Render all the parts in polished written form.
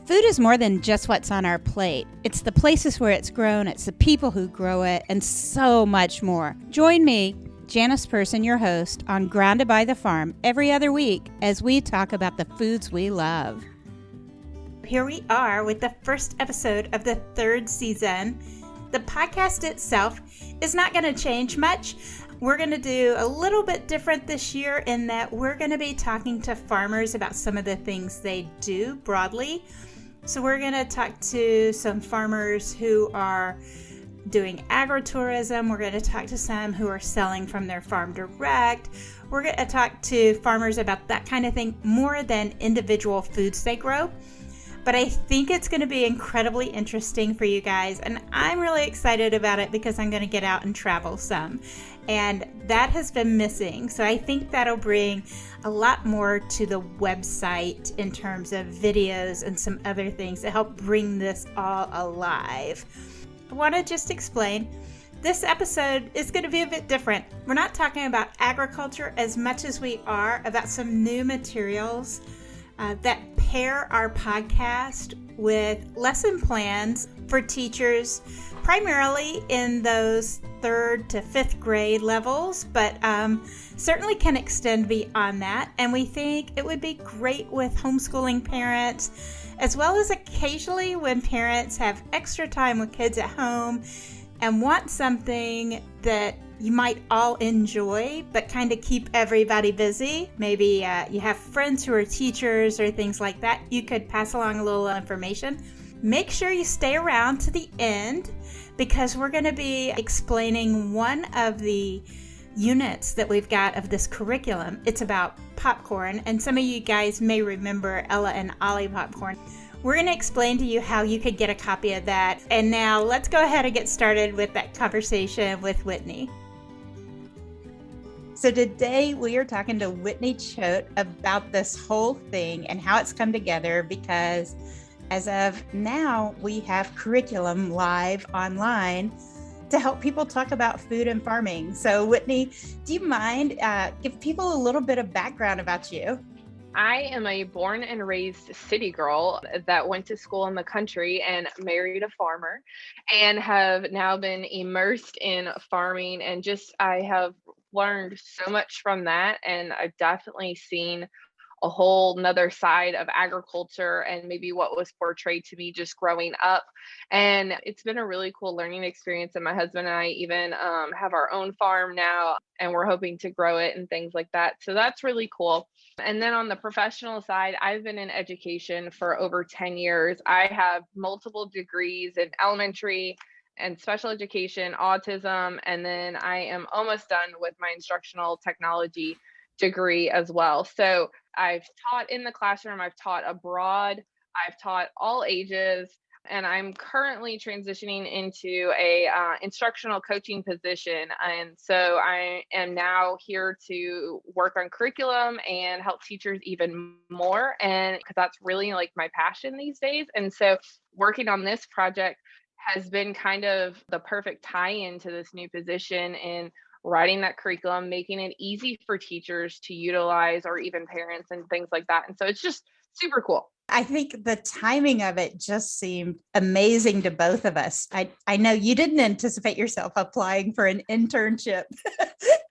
Food is more than just what's on our plate. It's the places where it's grown, it's the people who grow it, and so much more. Join me, Janice Person, your host, on Grounded by the Farm every other week as we talk about the foods we love. Here we are with the first episode of the third season. The podcast itself is not going to change much. We're going to do a little bit different this year in that we're going to be talking to farmers about some of the things they do broadly. So we're going to talk to some farmers who are doing agritourism. We're going to talk to some who are selling from their farm direct. We're going to talk to farmers about that kind of thing more than individual foods they grow. But I think it's going to be incredibly interesting for you guys. And I'm really excited about it because I'm going to get out and travel some. And that has been missing. So I think that'll bring a lot more to the website in terms of videos and some other things to help bring this all alive. I want to just explain, this episode is going to be a bit different. We're not talking about agriculture as much as we are about some new materials that pair our podcast with lesson plans for teachers, primarily in those 3rd to 5th grade levels, but certainly can extend beyond that. And we think it would be great with homeschooling parents, as well as occasionally when parents have extra time with kids at home and want something that you might all enjoy, but kind of keep everybody busy. Maybe you have friends who are teachers or things like that. You could pass along a little information. Make sure you stay around to the end because we're going to be explaining one of the units that we've got of this curriculum. It's about popcorn, and some of you guys may remember Ella and Ollie popcorn. We're going to explain to you how you could get a copy of that. And now let's go ahead and get started with that conversation with Whitney. So today we are talking to Whitney Choate about this whole thing and how it's come together, because as of now, we have curriculum live online to help people talk about food and farming. So Whitney, do you mind give people a little bit of background about you? I am a born and raised city girl that went to school in the country and married a farmer, and have now been immersed in farming, and I have learned so much from that. And I've definitely seen a whole nother side of agriculture and maybe what was portrayed to me just growing up. And it's been a really cool learning experience. And my husband and I even have our own farm now, and we're hoping to grow it and things like that. So that's really cool. And then on the professional side, I've been in education for over 10 years. I have multiple degrees in elementary and special education, autism, and then I am almost done with my instructional technology degree as well. So I've taught in the classroom, I've taught abroad, I've taught all ages, and I'm currently transitioning into a instructional coaching position. And so I am now here to work on curriculum and help teachers even more, and because that's really like my passion these days. And so working on this project has been kind of the perfect tie-in to this new position in writing that curriculum, making it easy for teachers to utilize, or even parents and things like that. And so it's just super cool. I think the timing of it just seemed amazing to both of us. I know you didn't anticipate yourself applying for an internship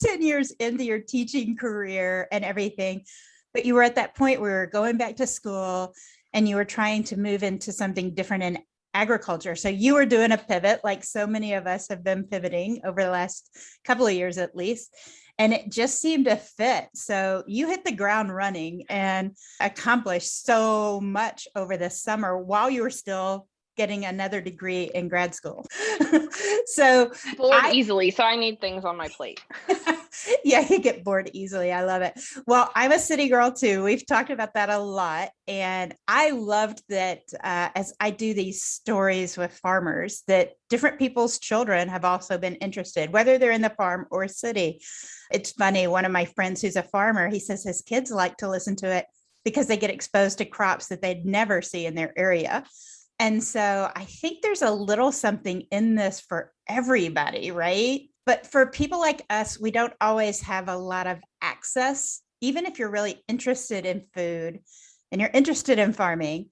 10 years into your teaching career and everything, but you were at that point where you were going back to school and you were trying to move into something different in agriculture. So you were doing a pivot like so many of us have been pivoting over the last couple of years at least. And it just seemed to fit. So you hit the ground running and accomplished so much over the summer while you were still getting another degree in grad school. So bored easily. So I need things on my plate. Yeah, you get bored easily. I love it. Well, I'm a city girl too. We've talked about that a lot. And I loved that as I do these stories with farmers, that different people's children have also been interested, whether they're in the farm or city. It's funny. One of my friends who's a farmer, he says his kids like to listen to it because they get exposed to crops that they'd never see in their area. And so I think there's a little something in this for everybody, right? But for people like us, we don't always have a lot of access, even if you're really interested in food and you're interested in farming,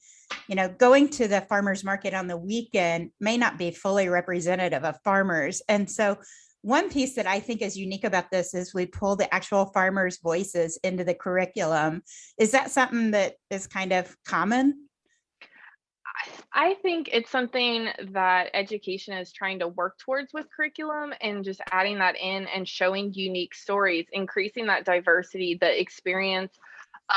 going to the farmers market on the weekend may not be fully representative of farmers. And so one piece that I think is unique about this is we pull the actual farmers' voices into the curriculum. Is that something that is kind of common? I think it's something that education is trying to work towards with curriculum and just adding that in and showing unique stories, increasing that diversity, the experience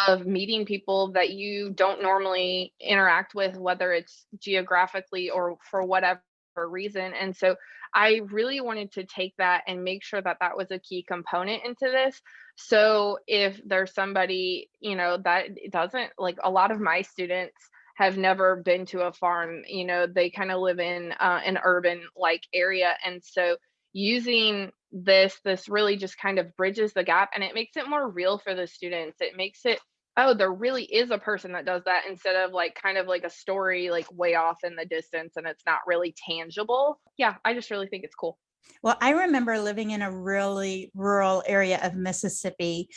of meeting people that you don't normally interact with, whether it's geographically or for whatever reason. And so I really wanted to take that and make sure that that was a key component into this. So if there's somebody, that doesn't like, a lot of my students have never been to a farm, they kind of live in an urban like area. And so using this really just kind of bridges the gap, and it makes it more real for the students. It makes it, oh, there really is a person that does that, instead of like kind of like a story like way off in the distance and it's not really tangible. Yeah, I just really think it's cool. Well, I remember living in a really rural area of Mississippi.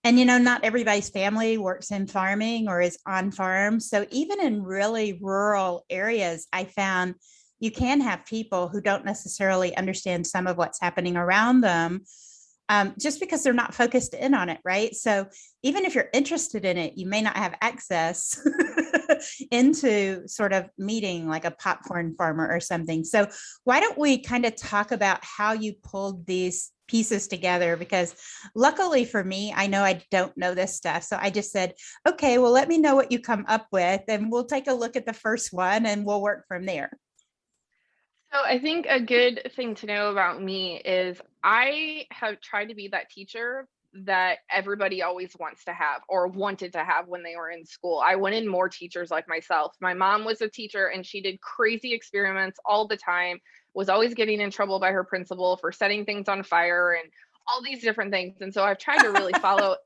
And, not everybody's family works in farming or is on farms. So even in really rural areas, I found you can have people who don't necessarily understand some of what's happening around them, just because they're not focused in on it, right? So even if you're interested in it, you may not have access into sort of meeting like a popcorn farmer or something. So why don't we kind of talk about how you pulled these pieces together? Because luckily for me, I know I don't know this stuff. So I just said, okay, well, let me know what you come up with and we'll take a look at the first one and we'll work from there. So I think a good thing to know about me is I have tried to be that teacher that everybody always wants to have or wanted to have when they were in school. I wanted more teachers like myself. My mom was a teacher and she did crazy experiments all the time, was always getting in trouble by her principal for setting things on fire and all these different things. And so I've tried to really follow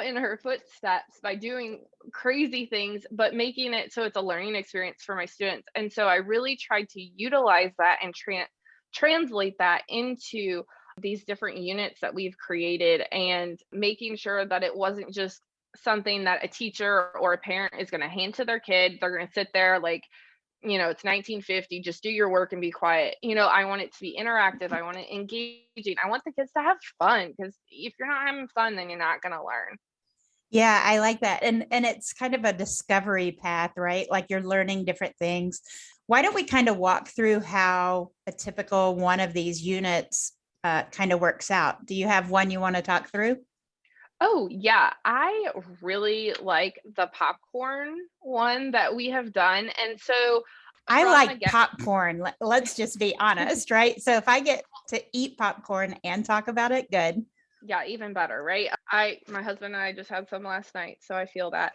in her footsteps by doing crazy things, but making it so it's a learning experience for my students. And so I really tried to utilize that and translate that into these different units that we've created, and making sure that it wasn't just something that a teacher or a parent is going to hand to their kid. They're going to sit there like, it's 1950, just do your work and be quiet. I want it to be interactive. I want it engaging. I want the kids to have fun, because if you're not having fun, then you're not going to learn. Yeah, I like that. And it's kind of a discovery path, right? Like you're learning different things. Why don't we kind of walk through how a typical one of these units kind of works out? Do you have one you want to talk through? Oh, yeah. I really like the popcorn one that we have done. And so I from like a get popcorn. Let's just be honest, right? So if I get to eat popcorn and talk about it, good. Yeah, even better, right? My husband and I just had some last night, so I feel that.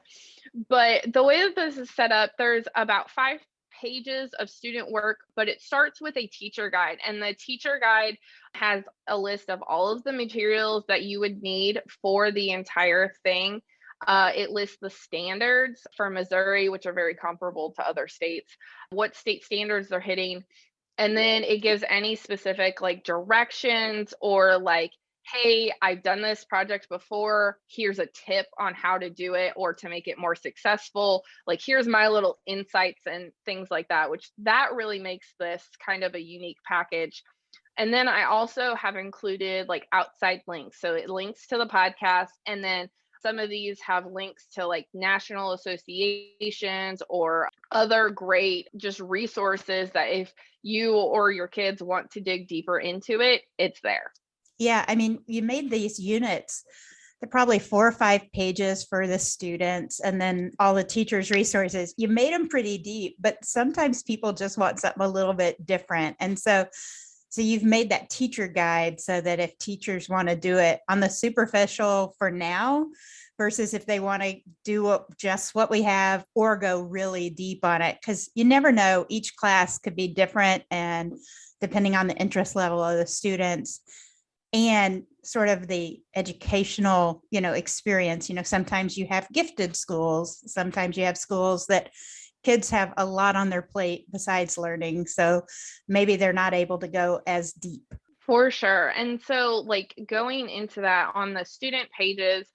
But the way that this is set up, there's about 5 pages of student work, but it starts with a teacher guide. And the teacher guide has a list of all of the materials that you would need for the entire thing. It lists the standards for Missouri, which are very comparable to other states, what state standards they're hitting. And then it gives any specific like directions or like, hey, I've done this project before. Here's a tip on how to do it or to make it more successful. Like, here's my little insights and things like that, which that really makes this kind of a unique package. And then I also have included like outside links. So it links to the podcast. And then some of these have links to like national associations or other great just resources that if you or your kids want to dig deeper into it, it's there. Yeah, I mean, you made these units. They're probably 4 or 5 pages for the students, and then all the teachers' resources. You made them pretty deep, but sometimes people just want something a little bit different. And so you've made that teacher guide so that if teachers want to do it on the superficial for now, versus if they want to do just what we have or go really deep on it, because you never know, each class could be different and depending on the interest level of the students and sort of the educational, experience. Sometimes you have gifted schools, sometimes you have schools that kids have a lot on their plate besides learning. So maybe they're not able to go as deep. For sure. And so, like, going into that on the student pages,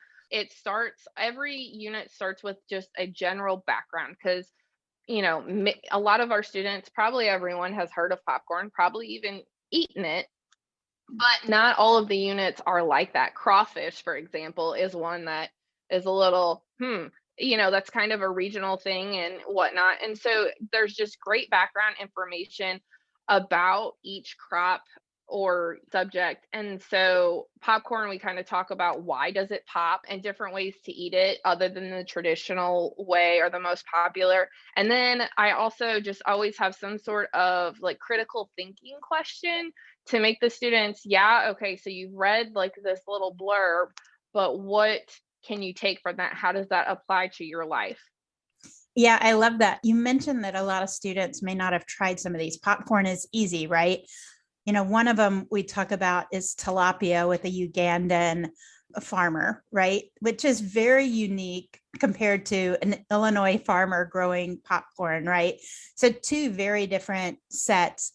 every unit starts with just a general background because, a lot of our students, probably everyone has heard of popcorn, probably even eaten it, but not all of the units are like that. Crawfish, for example, is one that is a little, that's kind of a regional thing and whatnot. And so there's just great background information about each crop or subject. And so popcorn, we kind of talk about why does it pop and different ways to eat it other than the traditional way or the most popular. And then I also just always have some sort of like critical thinking question to make the students, yeah, okay, so you've read like this little blurb, but what can you take from that? How does that apply to your life? Yeah, I love that. You mentioned that a lot of students may not have tried some of these. Popcorn is easy, right? One of them we talk about is tilapia with a Ugandan farmer, right? Which is very unique compared to an Illinois farmer growing popcorn, right? So two very different sets.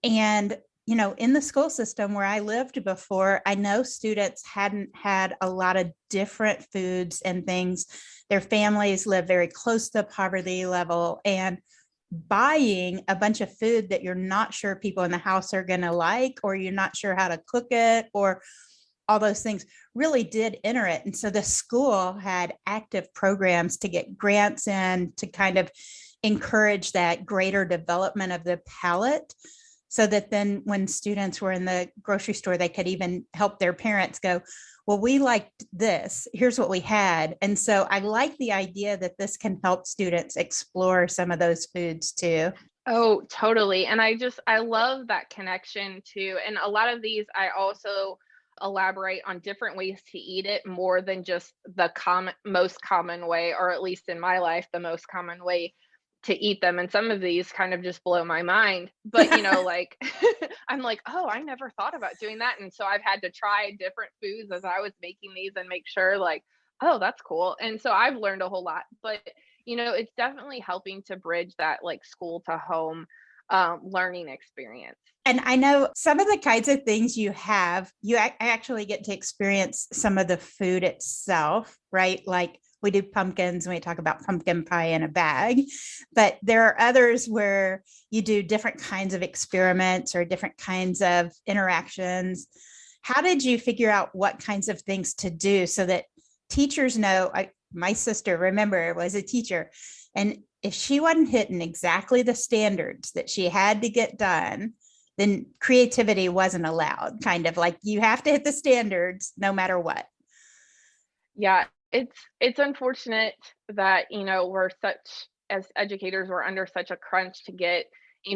And in the school system where I lived before, I know students hadn't had a lot of different foods and things. Their families live very close to the poverty level, and buying a bunch of food that you're not sure people in the house are going to like, or you're not sure how to cook it, or all those things really did enter it. And so the school had active programs to get grants in to kind of encourage that greater development of the palate, so that then when students were in the grocery store, they could even help their parents go, well, we liked this, here's what we had. And so I like the idea that this can help students explore some of those foods too. Oh, totally. And I love that connection too. And a lot of these, I also elaborate on different ways to eat it more than just the most common way, or at least in my life, the most common way to eat them. And some of these kind of just blow my mind. But, like I'm like, oh, I never thought about doing that. And so I've had to try different foods as I was making these and make sure like, oh, that's cool. And so I've learned a whole lot. But it's definitely helping to bridge that like school to home learning experience. And I know some of the kinds of things you have, I actually get to experience some of the food itself, right? Like we do pumpkins and we talk about pumpkin pie in a bag, but there are others where you do different kinds of experiments or different kinds of interactions. How did you figure out what kinds of things to do so that teachers know? My sister, remember, was a teacher, and if she wasn't hitting exactly the standards that she had to get done, then creativity wasn't allowed. Kind of like you have to hit the standards no matter what. Yeah, it's unfortunate that, we're such as educators, we're under such a crunch to get,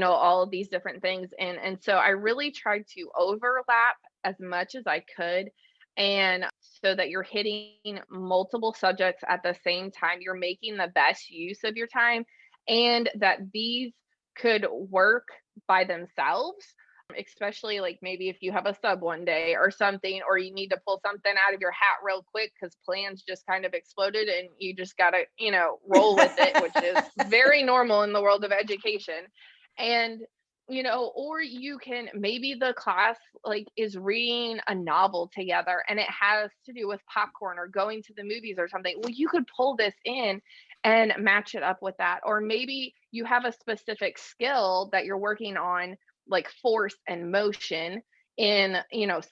all of these different things in. And so I really tried to overlap as much as I could. And so that you're hitting multiple subjects at the same time, you're making the best use of your time, and that these could work by themselves, especially like maybe if you have a sub one day or something, or you need to pull something out of your hat real quick because plans just kind of exploded and you just got to, roll with it, which is very normal in the world of education. And, or you can, maybe the class like is reading a novel together and it has to do with popcorn or going to the movies or something. Well, you could pull this in and match it up with that. Or maybe you have a specific skill that you're working on, like force and motion in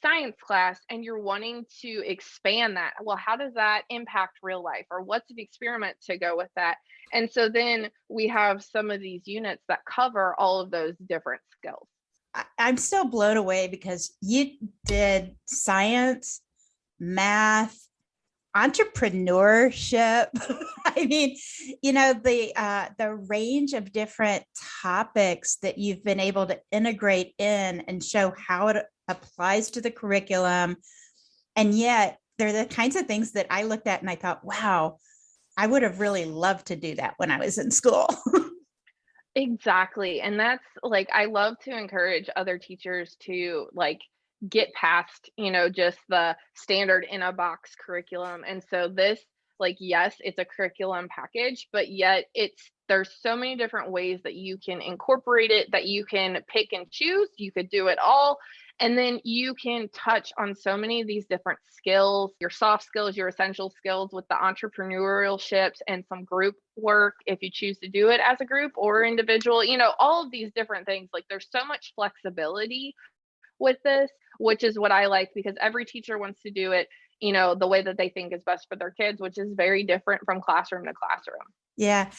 science class, and you're wanting to expand that. Well, how does that impact real life, or what's an experiment to go with that? And so then we have some of these units that cover all of those different skills. I'm still blown away because you did science, math, entrepreneurship. I mean, the range of different topics that you've been able to integrate in and show how it applies to the curriculum. And yet they're the kinds of things that I looked at and I thought, wow, I would have really loved to do that when I was in school. Exactly. And that's like, I love to encourage other teachers to like get past, just the standard in a box curriculum. And so this, like, yes, it's a curriculum package, but yet there's so many different ways that you can incorporate it, that you can pick and choose. You could do it all. And then you can touch on so many of these different skills, your soft skills, your essential skills with the entrepreneurialships and some group work if you choose to do it as a group or individual, all of these different things. Like there's so much flexibility with this, which is what I like because every teacher wants to do it, the way that they think is best for their kids, which is very different from classroom to classroom. Yeah.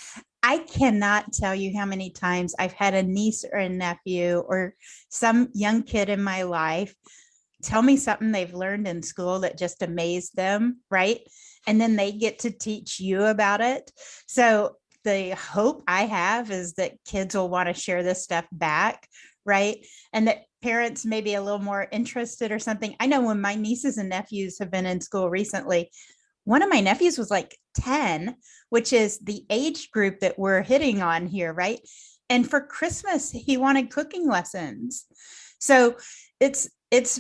I cannot tell you how many times I've had a niece or a nephew or some young kid in my life tell me something they've learned in school that just amazed them, right? And then they get to teach you about it. So the hope I have is that kids will want to share this stuff back, right? And that parents may be a little more interested or something. I know when my nieces and nephews have been in school recently, one of my nephews was like 10, which is the age group that we're hitting on here, right? And for Christmas, he wanted cooking lessons. So it's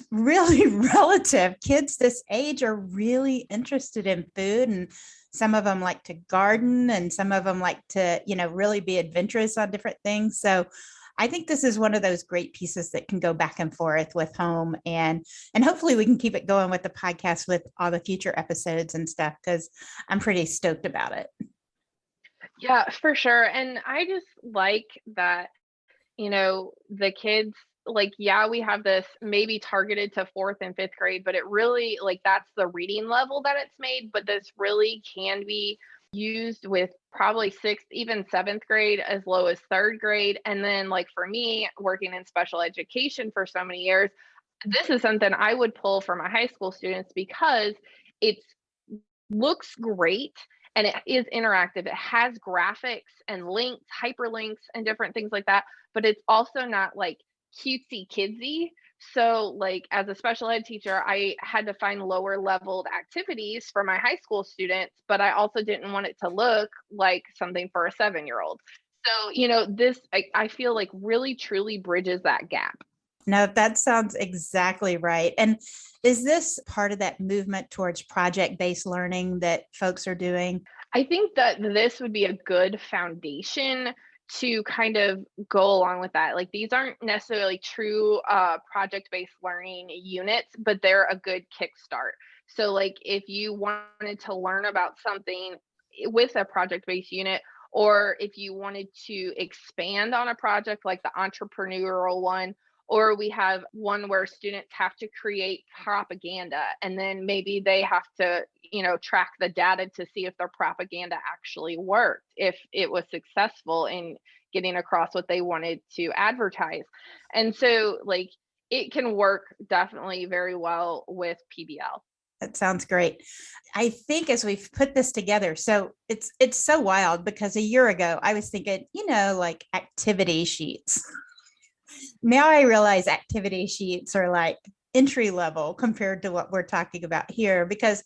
really relative. Kids this age are really interested in food, and some of them like to garden, and some of them like to, really be adventurous on different things. So I think this is one of those great pieces that can go back and forth with home, and hopefully we can keep it going with the podcast with all the future episodes and stuff, because I'm pretty stoked about it. Yeah, for sure. And I just like that, the kids, like, yeah, we have this maybe targeted to fourth and fifth grade, but it really, like, that's the reading level that it's made. But this really can be used with probably sixth, even seventh grade, as low as third grade. And then, like, for me, working in special education for so many years, this is something I would pull for my high school students because it's looks great and it is interactive. It has graphics and links, hyperlinks, and different things like that, but it's also not like cutesy kidsy. So, like, as a special ed teacher, I had to find lower leveled activities for my high school students, but I also didn't want it to look like something for a 7-year-old. So, this I feel like really truly bridges that gap. No, that sounds exactly right. And is this part of that movement towards project-based learning that folks are doing? I think that this would be a good foundation to kind of go along with that. Like these aren't necessarily true project-based learning units, but they're a good kickstart. So like if you wanted to learn about something with a project-based unit, or if you wanted to expand on a project like the entrepreneurial one, or we have one where students have to create propaganda and then maybe they have to, track the data to see if their propaganda actually worked, if it was successful in getting across what they wanted to advertise. And so like it can work definitely very well with PBL. That sounds great. I think as we've put this together, so it's so wild because a year ago I was thinking, like activity sheets. Now I realize activity sheets are like entry level compared to what we're talking about here, because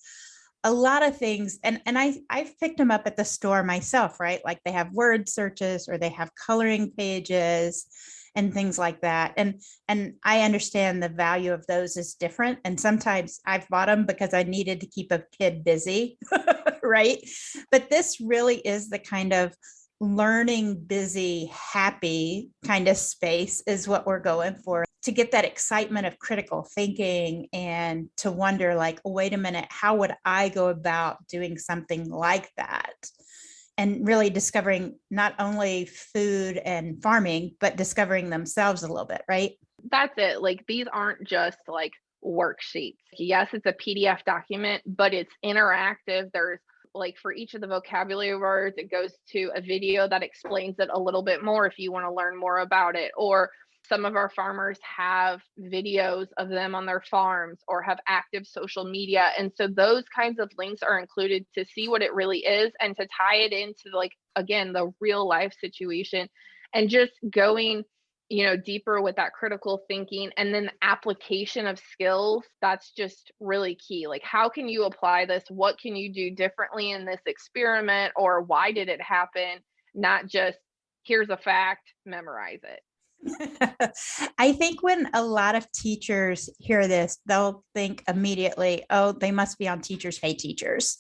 a lot of things, and I've picked them up at the store myself, right? Like they have word searches or they have coloring pages and things like that. And I understand the value of those is different. And sometimes I've bought them because I needed to keep a kid busy, right? But this really is the kind of learning, busy, happy kind of space is what we're going for, to get that excitement of critical thinking and to wonder like, oh, wait a minute, how would I go about doing something like that? And really discovering not only food and farming, but discovering themselves a little bit, right? That's it. Like these aren't just like worksheets. Yes, it's a PDF document, but it's interactive. There's like for each of the vocabulary words, it goes to a video that explains it a little bit more if you want to learn more about it. Or some of our farmers have videos of them on their farms or have active social media. And so those kinds of links are included to see what it really is and to tie it into like, again, the real life situation and just going deeper with that critical thinking and then the application of skills. That's just really key. Like, how can you apply this? What can you do differently in this experiment? Or why did it happen? Not just here's a fact, memorize it. I think when a lot of teachers hear this, they'll think immediately, oh, they must be on Teachers Pay Teachers.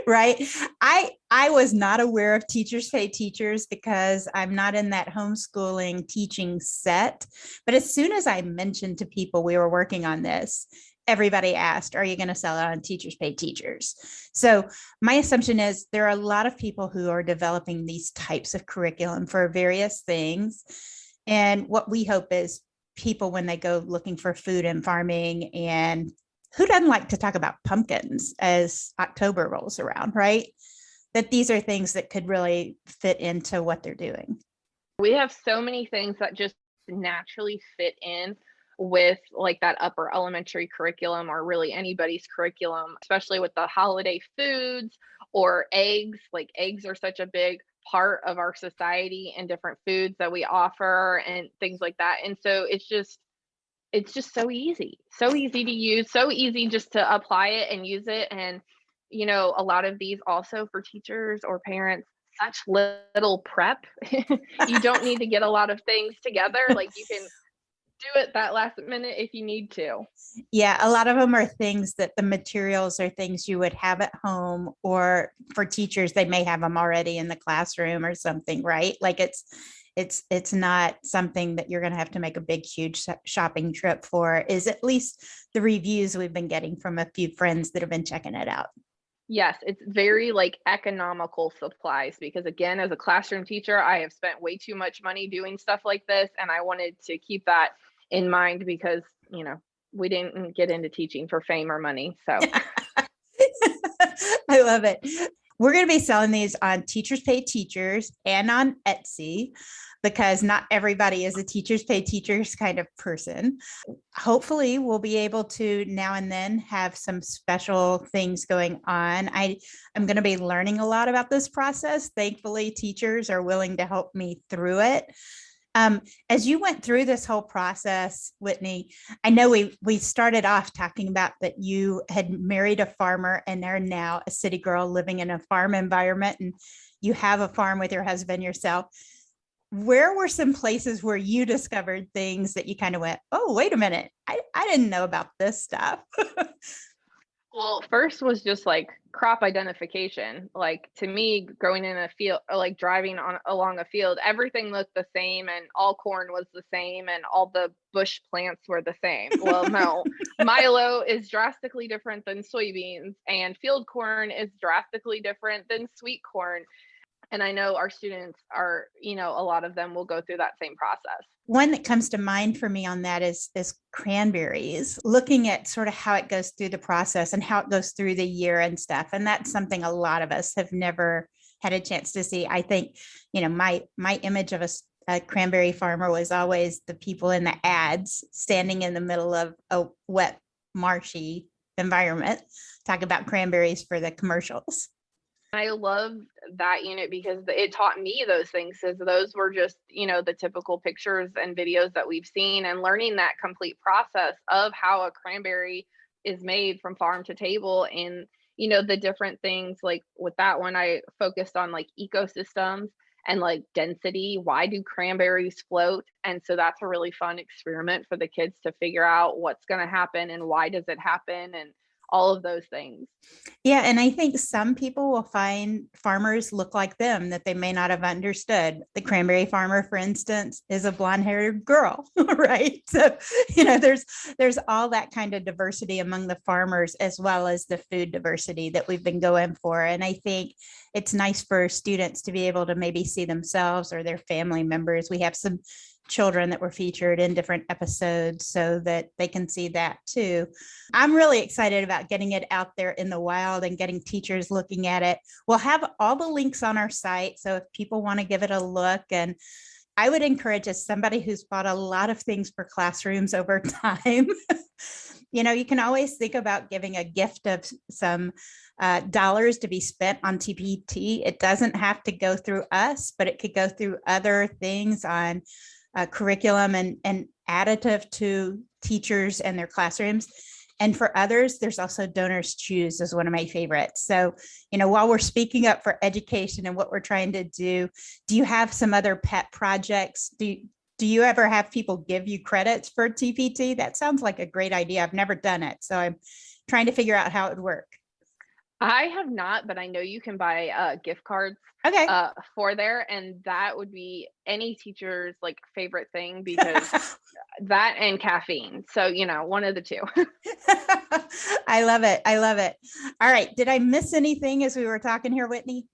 Right. I was not aware of Teachers Pay Teachers because I'm not in that homeschooling teaching set. But as soon as I mentioned to people we were working on this, everybody asked, are you going to sell it on Teachers Pay Teachers? So my assumption is there are a lot of people who are developing these types of curriculum for various things. And what we hope is people, when they go looking for food and farming, and who doesn't like to talk about pumpkins as October rolls around, right? That these are things that could really fit into what they're doing. We have so many things that just naturally fit in with like that upper elementary curriculum or really anybody's curriculum, especially with the holiday foods or eggs. Like eggs are such a big part of our society and different foods that we offer and things like that. And so it's just so easy to use, so easy just to apply it and use it. And, a lot of these also for teachers or parents, such little prep. You don't need to get a lot of things together. Like you can do it that last minute if you need to. Yeah, a lot of them are things that the materials are things you would have at home, or for teachers, they may have them already in the classroom or something, right? Like it's not something that you're going to have to make a big, huge shopping trip for, is at least the reviews we've been getting from a few friends that have been checking it out. Yes, it's very like economical supplies because again, as a classroom teacher, I have spent way too much money doing stuff like this. And I wanted to keep that in mind because, we didn't get into teaching for fame or money. So I love it. We're going to be selling these on Teachers Pay Teachers and on Etsy, because not everybody is a Teachers Pay Teachers kind of person. Hopefully, we'll be able to now and then have some special things going on. I'm going to be learning a lot about this process. Thankfully, teachers are willing to help me through it. As you went through this whole process, Whitney, I know we started off talking about that you had married a farmer and are now a city girl living in a farm environment, and you have a farm with your husband yourself. Where were some places where you discovered things that you kind of went, oh, wait a minute, I didn't know about this stuff? well, first was just like crop identification. Like to me, growing in a field or like driving on along a field, everything looked the same and all corn was the same and all the bush plants were the same. Well, no, Milo is drastically different than soybeans, and field corn is drastically different than sweet corn. And I know our students are, a lot of them will go through that same process. One that comes to mind for me on that is Cranberries, looking at sort of how it goes through the process and how it goes through the year and stuff. And that's something a lot of us have never had a chance to see. I think, my image of a cranberry farmer was always the people in the ads standing in the middle of a wet, marshy environment, talk about cranberries for the commercials. I love that unit because it taught me those things, because those were just, the typical pictures and videos that we've seen, and learning that complete process of how a cranberry is made from farm to table. And, the different things, like with that one, I focused on like ecosystems and like density. Why do cranberries float? And so that's a really fun experiment for the kids to figure out what's going to happen and why does it happen, and all of those things. Yeah, and I think some people will find farmers look like them that they may not have understood. The cranberry farmer, for instance, is a blonde-haired girl, right? So, there's all that kind of diversity among the farmers, as well as the food diversity that we've been going for. And I think it's nice for students to be able to maybe see themselves or their family members. We have some children that were featured in different episodes so that they can see that too. I'm really excited about getting it out there in the wild and getting teachers looking at it. We'll have all the links on our site, so if people want to give it a look, and I would encourage, as somebody who's bought a lot of things for classrooms over time, you can always think about giving a gift of some dollars to be spent on TPT. It doesn't have to go through us, but it could go through other things on curriculum and additive to teachers and their classrooms. And for others, there's also Donors Choose is one of my favorites. So, while we're speaking up for education and what we're trying to do you have some other pet projects? Do you ever have people give you credits for TPT? That sounds like a great idea. I've never done it, so I'm trying to figure out how it would work. I have not, but I know you can buy gift cards Okay. for there, and that would be any teacher's like favorite thing because that and caffeine. So, one of the two. I love it. I love it. All right. Did I miss anything as we were talking here, Whitney?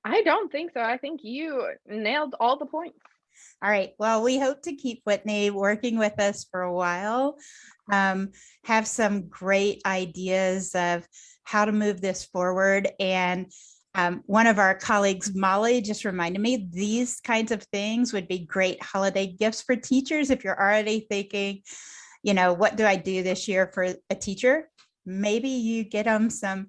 I don't think so. I think you nailed all the points. All right. Well, we hope to keep Whitney working with us for a while, have some great ideas of how to move this forward. And one of our colleagues, Molly, just reminded me these kinds of things would be great holiday gifts for teachers. If you're already thinking, what do I do this year for a teacher? Maybe you get them some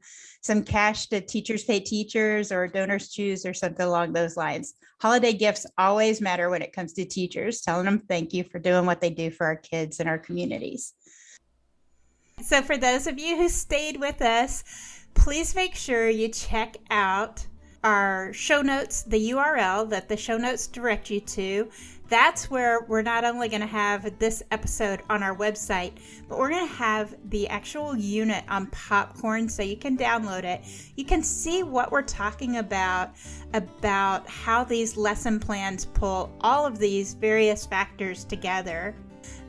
cash to Teachers Pay Teachers or Donors Choose or something along those lines. Holiday gifts always matter when it comes to teachers, telling them thank you for doing what they do for our kids and our communities. So for those of you who stayed with us, please make sure you check out our show notes, the URL that the show notes direct you to. That's where we're not only going to have this episode on our website, but we're going to have the actual unit on Popcorn so you can download it. You can see what we're talking about how these lesson plans pull all of these various factors together.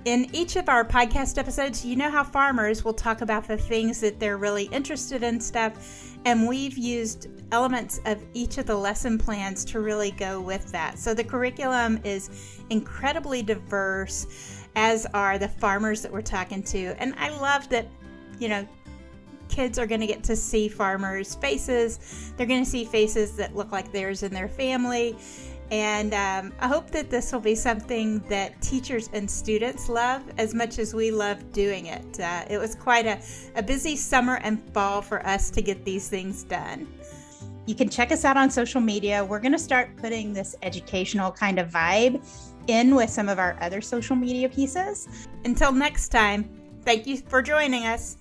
In each of our podcast episodes, you know how farmers will talk about the things that they're really interested in stuff, and we've used elements of each of the lesson plans to really go with that. So the curriculum is incredibly diverse, as are the farmers that we're talking to. And I love that, kids are going to get to see farmers' faces. They're going to see faces that look like theirs and their family. And I hope that this will be something that teachers and students love as much as we love doing it. It was quite a busy summer and fall for us to get these things done. You can check us out on social media. We're going to start putting this educational kind of vibe in with some of our other social media pieces. Until next time, thank you for joining us.